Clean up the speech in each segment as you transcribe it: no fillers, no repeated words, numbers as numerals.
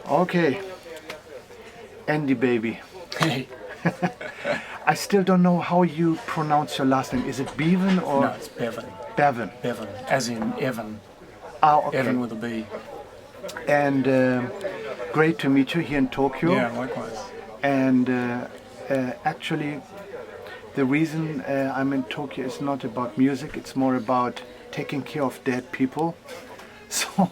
Okay, Andy baby. Hey. I still don't know how you pronounce your last name. Is it Bevan or No, it's Bevan. Bevan? Bevan, as in Evan. Ah, okay. Evan with a B. And great to meet you here in Tokyo. Yeah, likewise. And actually, the reason I'm in Tokyo is not about music. It's more about taking care of dead people. So,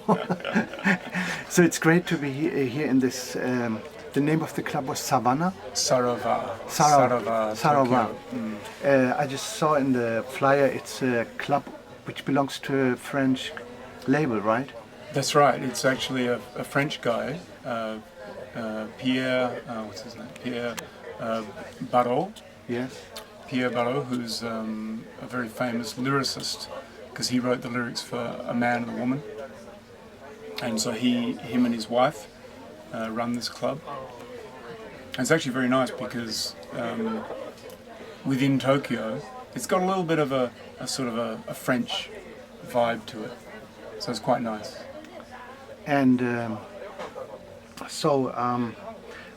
so it's great to be here in this. The name of the club was Savannah. SARAVAH. SARAVAH. Mm. I just saw in the flyer it's a club which belongs to a French label, right? That's right. It's actually a French guy, Pierre. What's his name? Pierre Barrault. Yes. Pierre Barrault, who's a very famous lyricist, because he wrote the lyrics for A Man and a Woman. And so him and his wife run this club. And it's actually very nice because within Tokyo, it's got a little bit of a sort of a French vibe to it. So it's quite nice. And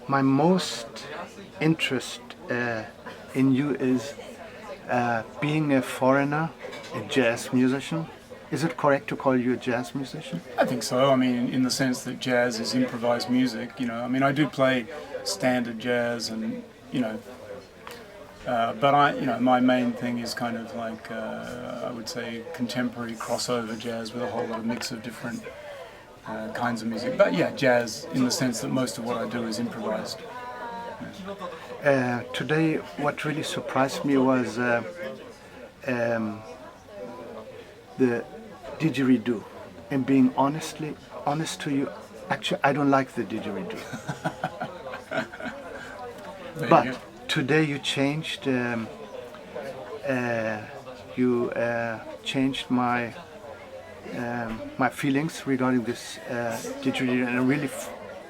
my most interest in you is being a foreigner, a jazz musician. Is it correct to call you a jazz musician? I think so. I mean, in the sense that jazz is improvised music, you know. I mean, I do play standard jazz and, you know, but my main thing is kind of like, I would say, contemporary crossover jazz with a whole lot of mix of different kinds of music. But yeah, jazz in the sense that most of what I do is improvised. Today, what really surprised me was the didgeridoo. And being honest to you, actually, I don't like the didgeridoo. But today you changed. Changed my my feelings regarding this didgeridoo, and really,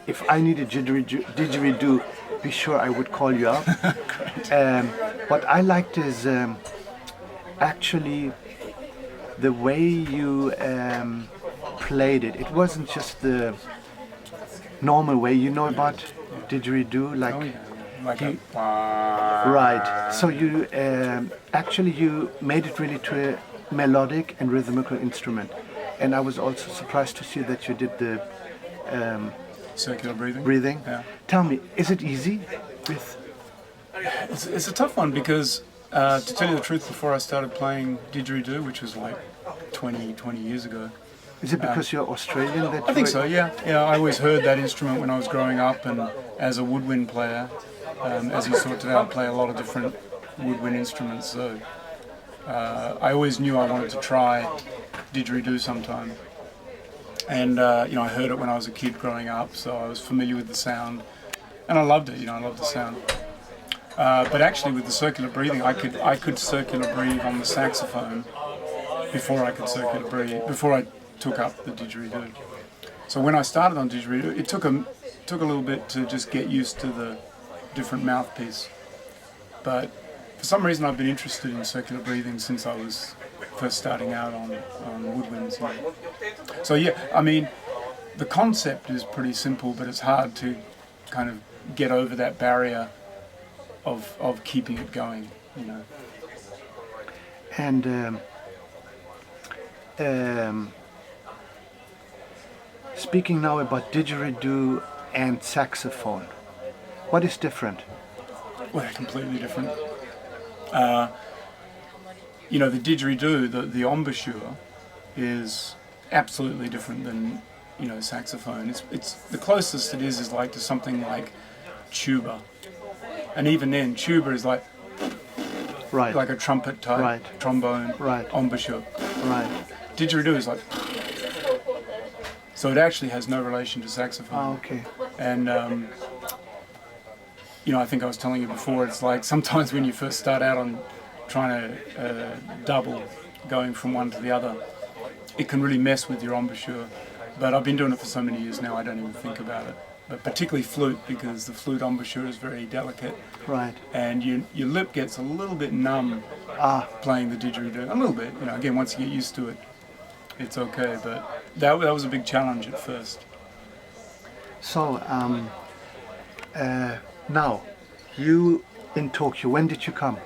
if I need a didgeridoo, be sure I would call you up. What I liked is actually the way you played it. It wasn't just the normal way, you know about didgeridoo, like. Oh, yeah. Like Right. So you actually you made it really to a melodic and rhythmical instrument, and I was also surprised to see that you did the circular breathing. Breathing. Yeah. Tell me, is it easy? It's a tough one because to tell you the truth, before I started playing didgeridoo, which was like 20 years ago. Is it because you're Australian that I think so, yeah. Yeah, I always heard that instrument when I was growing up, and as a woodwind player, as you sorted out, play a lot of different woodwind instruments. So I always knew I wanted to try didgeridoo sometime. And I heard it when I was a kid growing up, so I was familiar with the sound, and I loved it. I loved the sound. But actually, with the circular breathing, I could circular breathe on the saxophone before I could circular breathe before I took up the didgeridoo. So when I started on didgeridoo, it took a little bit to just get used to the different mouthpiece. But for some reason, I've been interested in circular breathing since I was first starting out on woodwinds. So yeah, I mean, the concept is pretty simple, but it's hard to kind of get over that barrier of keeping it going, And speaking now about didgeridoo and saxophone, what is different? Well, they're completely different. The didgeridoo, the embouchure, is absolutely different than saxophone. It's the closest it is like to something like tuba, and even then, tuba is like a trumpet type trombone embouchure. Right. Didgeridoo is like. So it actually has no relation to saxophone. Oh, okay. And, I think I was telling you before, it's like sometimes when you first start out on trying to double, going from one to the other, it can really mess with your embouchure. But I've been doing it for so many years now, I don't even think about it. But particularly flute, because the flute embouchure is very delicate. Right. And your lip gets a little bit numb playing the didgeridoo. A little bit, again, once you get used to it, it's okay. But that was a big challenge at first. So now, you in Tokyo, when did you come?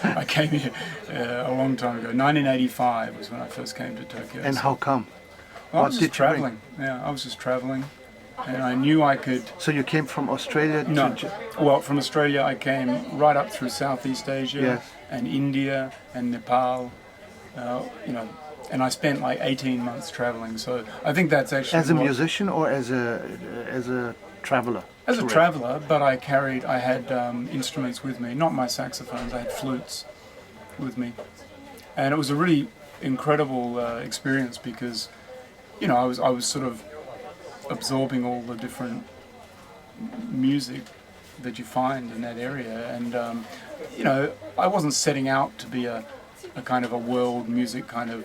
I came here a long time ago. 1985 was when I first came to Tokyo. And how come? Well, I What was did just you bring? traveling. Yeah, I was just traveling, and I knew I could. So you came from Australia No, to... well, from Australia I came right up through Southeast Asia Yes. and India and Nepal. You know, and I spent like 18 months traveling. So I think that's actually As a what- musician or as a traveler? As a Tourist? traveller, but I had instruments with me, not my saxophones, I had flutes with me. And it was a really incredible experience because, you know, I was sort of absorbing all the different music that you find in that area. And, you know, I wasn't setting out to be a kind of a world music kind of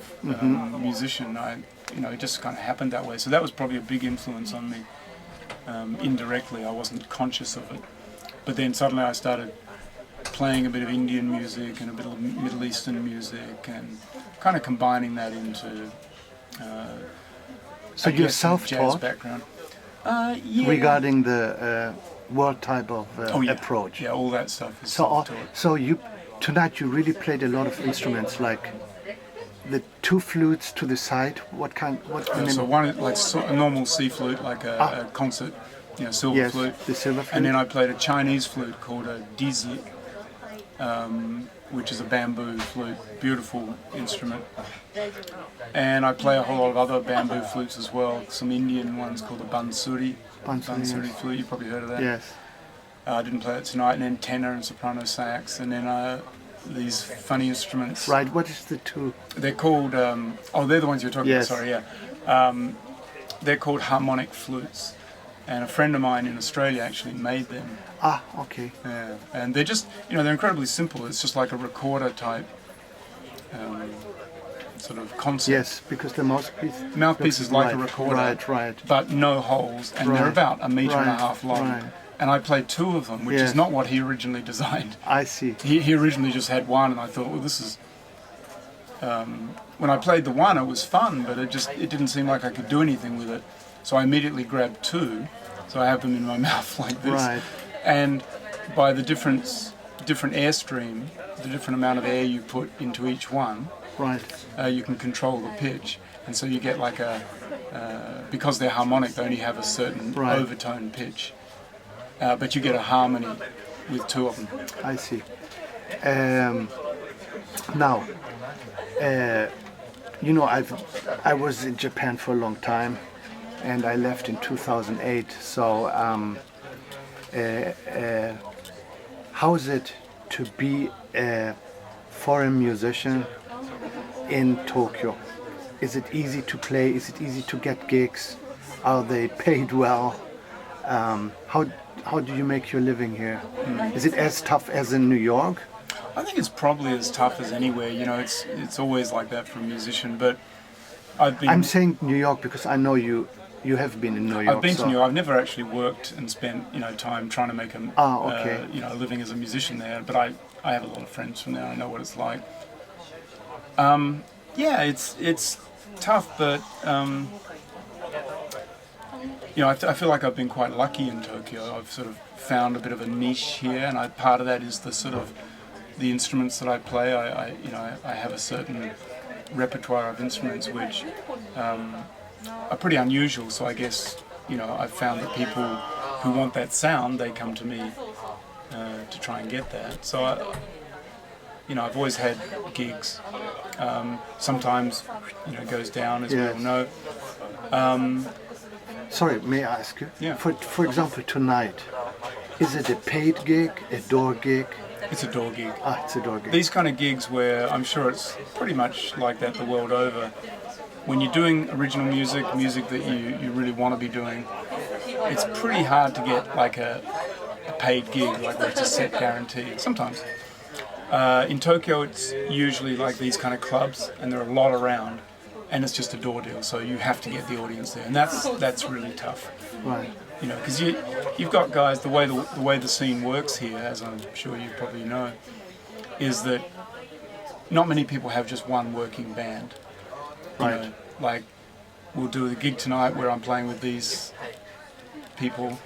musician. You know, it just kind of happened that way. So that was probably a big influence on me. Indirectly, I wasn't conscious of it, but then suddenly I started playing a bit of Indian music and a bit of Middle Eastern music, and kind of combining that into. So I you're guess, a jazz self-taught background. Yeah. regarding the world type of approach. Yeah, all that stuff is So, self-taught. so tonight you really played a lot of instruments, like the two flutes to the side. What's the name So of? one like a normal C flute, like a concert, you know, silver Yes, flute. the silver flute. And then I played a Chinese flute called a dizi, which is a bamboo flute, beautiful instrument. And I play a whole lot of other bamboo flutes as well, some Indian ones called the bansuri. Bansuri, yes. Flute, you've probably heard of that. Yes. I didn't play that tonight, and then tenor and soprano sax, and then these funny instruments. Right. What is the two? They're called, they're the ones you're talking Yes. about, sorry, yeah. They're called harmonic flutes. And a friend of mine in Australia actually made them. Ah, okay. Yeah. And they're just, you know, they're incredibly simple. It's just like a recorder type sort of concept. Yes, because the mouthpiece. Mouthpiece is like a right, recorder, right. but no holes, and they're Right, about a metre and a right, half long. right. And I played two of them, which Yes. is not what he originally designed. I see. He originally just had one, and I thought, well, this is. When I played the one, it was fun, but it didn't seem like I could do anything with it. So I immediately grabbed two, so I have them in my mouth like this. Right. And by the different airstream, the different amount of air you put into each one, Right. you can control the pitch, and so you get like because they're harmonic, they only have a certain Right. overtone pitch, but you get a harmony with two of them. I see. Now, you know, I was in Japan for a long time, and I left in 2008. So, how is it to be a foreign musician in Tokyo? Is it easy to play? Is it easy to get gigs? Are they paid well? How do you make your living here? Is it as tough as in New York? I think it's probably as tough as anywhere. You know, it's always like that for a musician. But I've been. I'm saying New York because I know you have been in New York. I've been so- to New York. I've never actually worked and spent time trying to make a okay. a living as a musician there. But I have a lot of friends from there. I know what it's like. Yeah, it's tough, but I feel like I've been quite lucky in Tokyo. I've sort of found a bit of a niche here, and part of that is the sort of the instruments that I play. I have a certain repertoire of instruments which are pretty unusual. So I guess I've found that people who want that sound, they come to me to try and get that. So I've always had gigs. Sometimes it goes down, as we all know. Sorry, may I ask you? Yeah. For example, tonight, is it a paid gig, a door gig? It's a door gig. Ah, it's a door gig. These kind of gigs where I'm sure it's pretty much like that the world over. When you're doing original music that you really want to be doing, it's pretty hard to get like a paid gig, like where it's a set guarantee. Sometimes. In Tokyo, it's usually like these kind of clubs, and there are a lot around, and it's just a door deal, so you have to get the audience there, and that's really tough. Right. Because you've got guys. The way the scene works here, as I'm sure you probably know, is that not many people have just one working band. Right. Like we'll do the gig tonight where I'm playing with these people,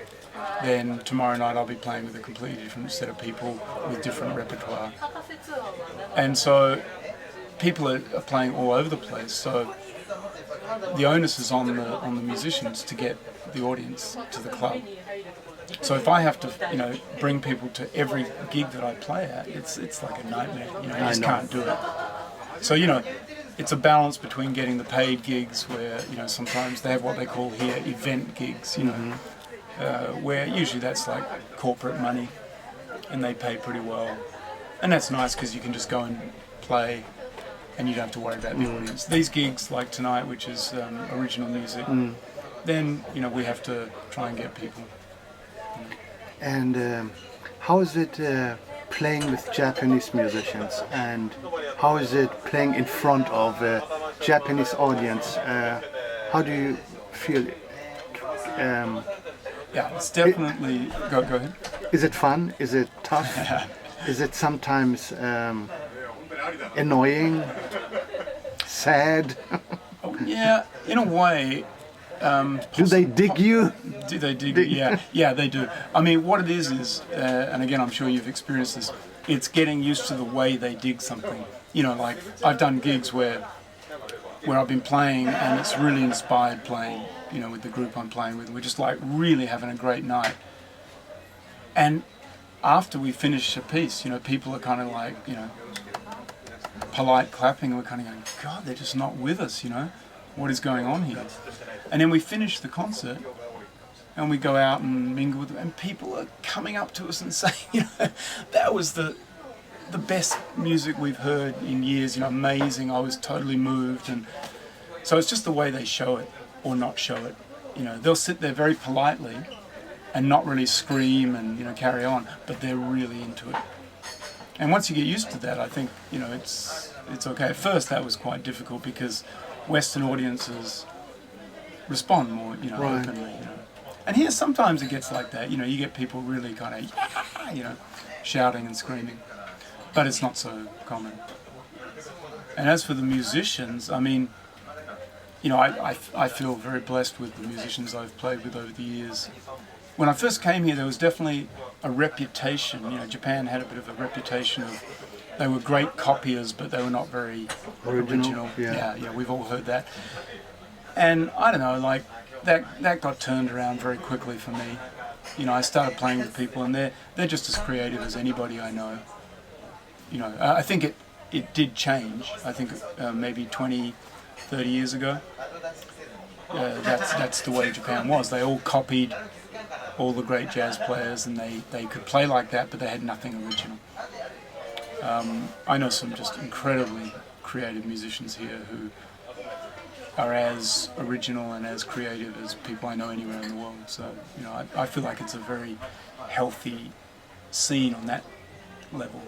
then tomorrow night I'll be playing with a completely different set of people with different repertoire. And so people are playing all over the place, so the onus is on the musicians to get the audience to the club. So if I have to, bring people to every gig that I play at, it's like a nightmare. You just can't do it. So it's a balance between getting the paid gigs where sometimes they have what they call here event gigs. Where usually that's like corporate money, and they pay pretty well, and that's nice because you can just go and play, and you don't have to worry about the audience. These gigs like tonight, which is original music, then we have to try and get people. And how is it playing with Japanese musicians, and how is it playing in front of a Japanese audience? How do you feel? Yeah, it's definitely. Go ahead. Is it fun? Is it tough? Is it sometimes annoying? Sad? Yeah, in a way. Do they dig you? Do they dig you? Yeah, they do. I mean, what it is, and again, I'm sure you've experienced this, it's getting used to the way they dig something. Like I've done gigs where I've been playing and it's really inspired playing, with the group I'm playing with. We're just like really having a great night. And after we finish a piece, people are kind of like, polite clapping, and we're kind of going, God, they're just not with us, what is going on here? And then we finish the concert and we go out and mingle with them, and people are coming up to us and saying, that was the best music we've heard in years, amazing, I was totally moved. And so it's just the way they show it or not show it. They'll sit there very politely and not really scream and carry on, but they're really into it. And once you get used to that, I think it's okay. At first that was quite difficult because Western audiences respond more, Right. openly. And here sometimes it gets like that. You get people really kind of, shouting and screaming, but it's not so common. And as for the musicians, I mean, I feel very blessed with the musicians I've played with over the years. When I first came here, there was definitely a reputation. Japan had a bit of a reputation of they were great copiers, but they were not very original. Yeah, we've all heard that. And I don't know, like that got turned around very quickly for me. I started playing with people, and they're just as creative as anybody I know. I think it did change. I think maybe 20, 30 years ago. That's the way Japan was. They all copied all the great jazz players, and they could play like that, but they had nothing original. I know some just incredibly creative musicians here who are as original and as creative as people I know anywhere in the world. So, I feel like it's a very healthy scene on that level.